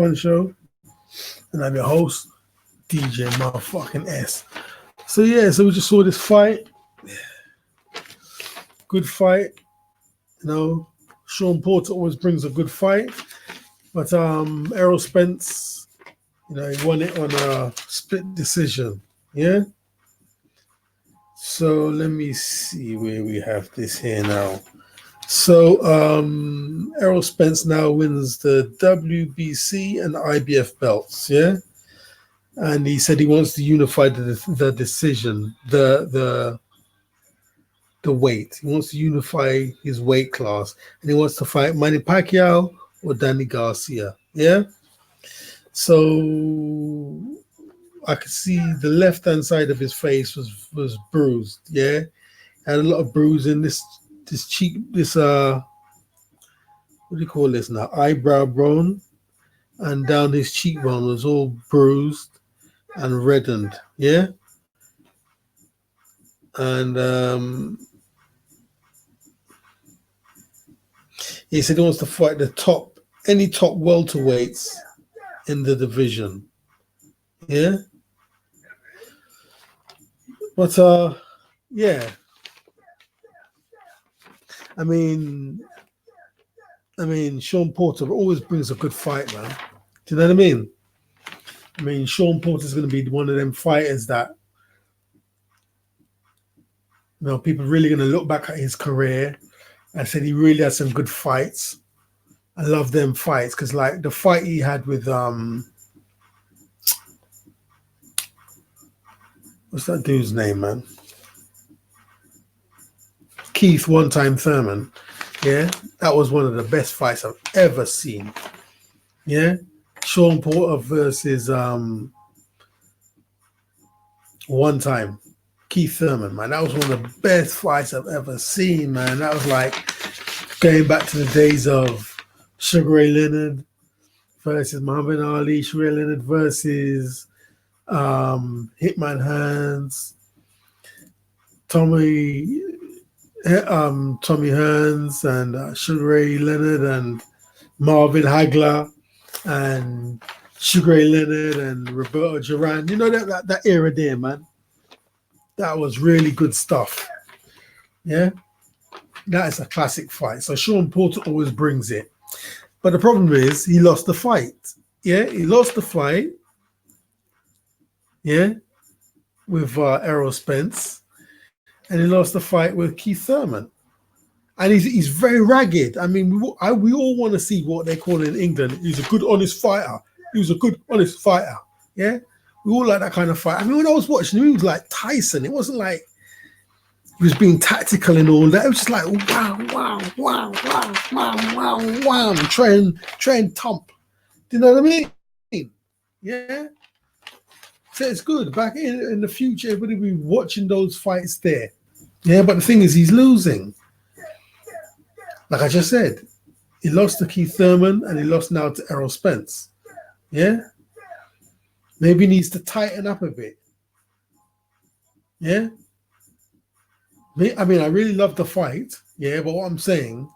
Show, and I'm your host, DJ Motherfucking S. So yeah, so we just saw this fight. Good fight. You know, Shawn Porter always brings a good fight. But Errol Spence, he won it on a split decision. Yeah. So let me see where we have this here now. So Errol Spence now wins the WBC and IBF belts, yeah? And he said he wants to unify the decision, the weight. He wants to unify his weight class, and he wants to fight Manny Pacquiao or Danny Garcia, yeah? So I could see the left hand side of his face was bruised, yeah? Had a lot of bruising. This cheek, this what do you call this now? Eyebrow bone, and down his cheekbone was all bruised and reddened. Yeah, and he said he wants to fight any top welterweights in the division. Yeah, but yeah, I mean, Shawn Porter always brings a good fight, man. Do you know what I mean? Shawn Porter's going to be one of them fighters that, people really going to look back at his career and said he really had some good fights. I love them fights because, like, the fight he had with what's that dude's name, man? Keith One Time Thurman. Yeah, that was one of the best fights I've ever seen. Yeah, Shawn Porter versus One Time Keith Thurman, man. That was one of the best fights I've ever seen, man. That was like going back to the days of Sugar Ray Leonard versus Muhammad Ali, Sugar Ray Leonard versus Hitman Hearns, Tommy Hearns, and Sugar Ray Leonard and Marvin Hagler and Sugar Ray Leonard and Roberto Duran. You know that era there, man. That was really good stuff. Yeah, that is a classic fight. So Shawn Porter always brings it. But the problem is he lost the fight. Yeah, he lost the fight. Yeah, with Errol Spence, and he lost the fight with Keith Thurman. And he's very ragged. I mean, we all want to see what they call in England. He's a good, honest fighter. He was a good, honest fighter. Yeah, we all like that kind of fight. I mean, when I was watching him, he was like Tyson. It wasn't like he was being tactical and all that. It was just like wow, try and thump. Do you know what I mean? Yeah. So it's good. Back in the future, everybody will be watching those fights there. Yeah, but the thing is, he's losing. Like I just said, he lost to Keith Thurman and he lost now to Errol Spence. Yeah? Maybe he needs to tighten up a bit. Yeah? I mean, I really love the fight. Yeah, but what I'm saying,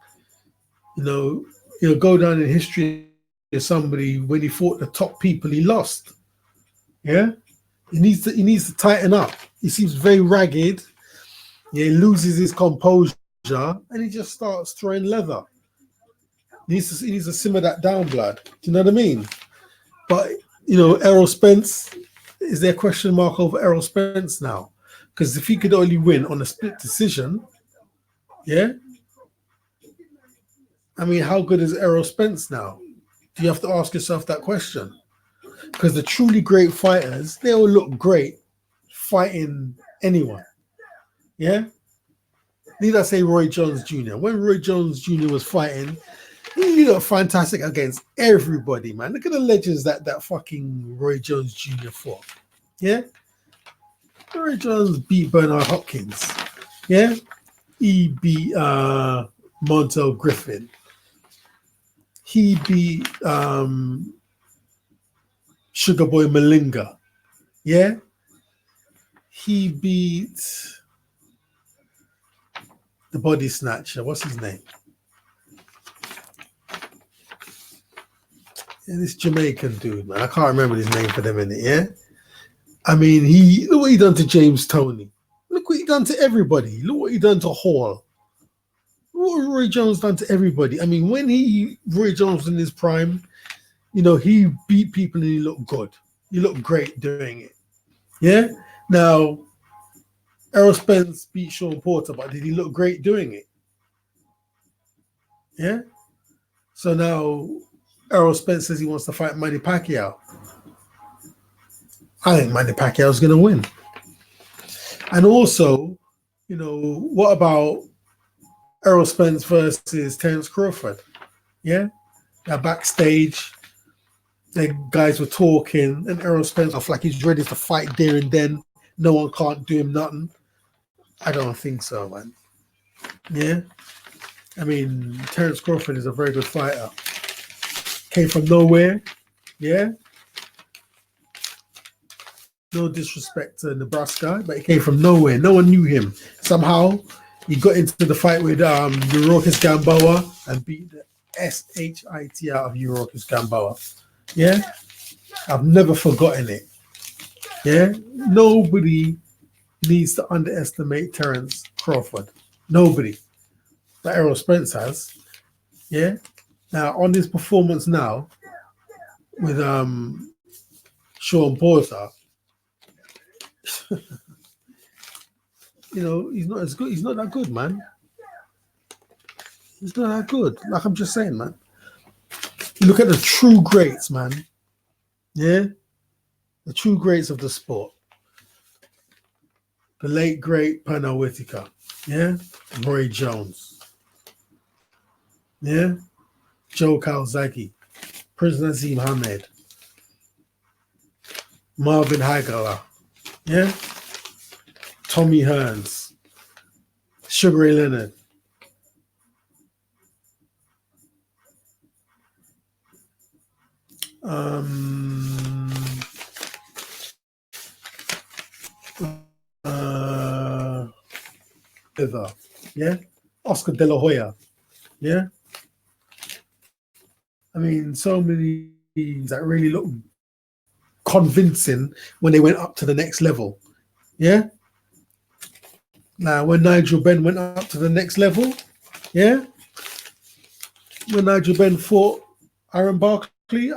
he'll go down in history as somebody when he fought the top people, he lost. Yeah? He needs to tighten up. He seems very ragged. Yeah, he loses his composure. And he just starts throwing leather. He needs to simmer that down, blood. Do you know what I mean? But Errol Spence, is there a question mark over Errol Spence now? Because if he could only win on a split decision, yeah. I mean, how good is Errol Spence now? Do you have to ask yourself that question? Because the truly great fighters, they all look great fighting anyone. Yeah. Need I say Roy Jones Jr.? When Roy Jones Jr. was fighting, he looked fantastic against everybody, man. Look at the legends that fucking Roy Jones Jr. fought. Yeah? Roy Jones beat Bernard Hopkins. Yeah? He beat Montel Griffin. He beat Sugar Boy Malinga. Yeah? He beat the body snatcher. What's his name? And this Jamaican dude, man, I can't remember his name for them in it. Yeah, I mean, he look what he done to James Toney. Look what he done to everybody. Look what he done to Hall. Look what Roy Jones done to everybody. I mean, when Roy Jones was in his prime, he beat people and he looked good. He looked great doing it. Yeah. Now, Errol Spence beat Shawn Porter, but did he look great doing it? Yeah. So now Errol Spence says he wants to fight Manny Pacquiao. I think Manny Pacquiao is going to win. And also, what about Errol Spence versus Terence Crawford? Yeah. Now backstage, the guys were talking, and Errol Spence off like he's ready to fight there and then. No one can't do him nothing. I don't think so, man. Yeah. I mean, Terence Crawford is a very good fighter. Came from nowhere. Yeah. No disrespect to Nebraska, but he came from nowhere. No one knew him. Somehow, he got into the fight with Eurocus Gamboa and beat the shit out of Eurocus Gamboa. Yeah. I've never forgotten it. Yeah. Nobody needs to underestimate Terence Crawford. Nobody. But Errol Spence has. Yeah. Now on this performance now with Shawn Porter, he's not as good. He's not that good, man. He's not that good. Like I'm just saying, man. You look at the true greats, man. Yeah. The true greats of the sport. The late great Pernell Whitaker. Yeah. Roy Jones. Yeah. Joe Calzaghe. Prince Nazim Hamed. Marvin Hagler. Yeah. Tommy Hearns. Sugar Ray Leonard. Yeah. Oscar De La Hoya. Yeah. I mean, so many that really look convincing when they went up to the next level. Yeah. Now, when Nigel Benn went up to the next level, yeah. When Nigel Benn fought Aaron Barkley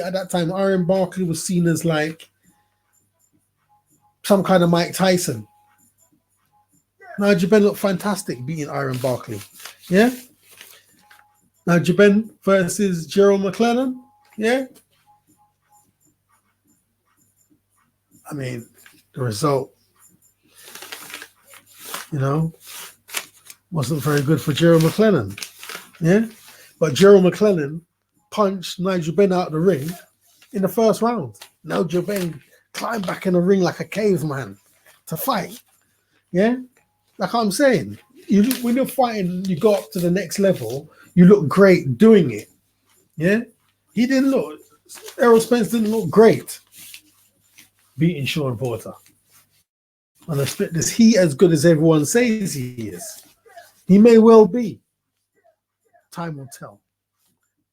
at that time, Aaron Barkley was seen as like some kind of Mike Tyson. Nigel Benn looked fantastic beating Aaron Barkley. Yeah. Nigel Benn versus Gerald McClellan. Yeah. I mean, the result, wasn't very good for Gerald McClellan. Yeah. But Gerald McClellan punched Nigel Benn out of the ring in the first round. Nigel Benn climbed back in the ring like a caveman to fight. Yeah. Like I'm saying, when you're fighting, you go up to the next level, you look great doing it. Yeah. Errol Spence didn't look great beating Shawn Porter. On the split, is he as good as everyone says he is? He may well be. Time will tell.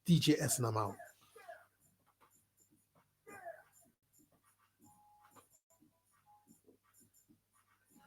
DJ S and I'm out.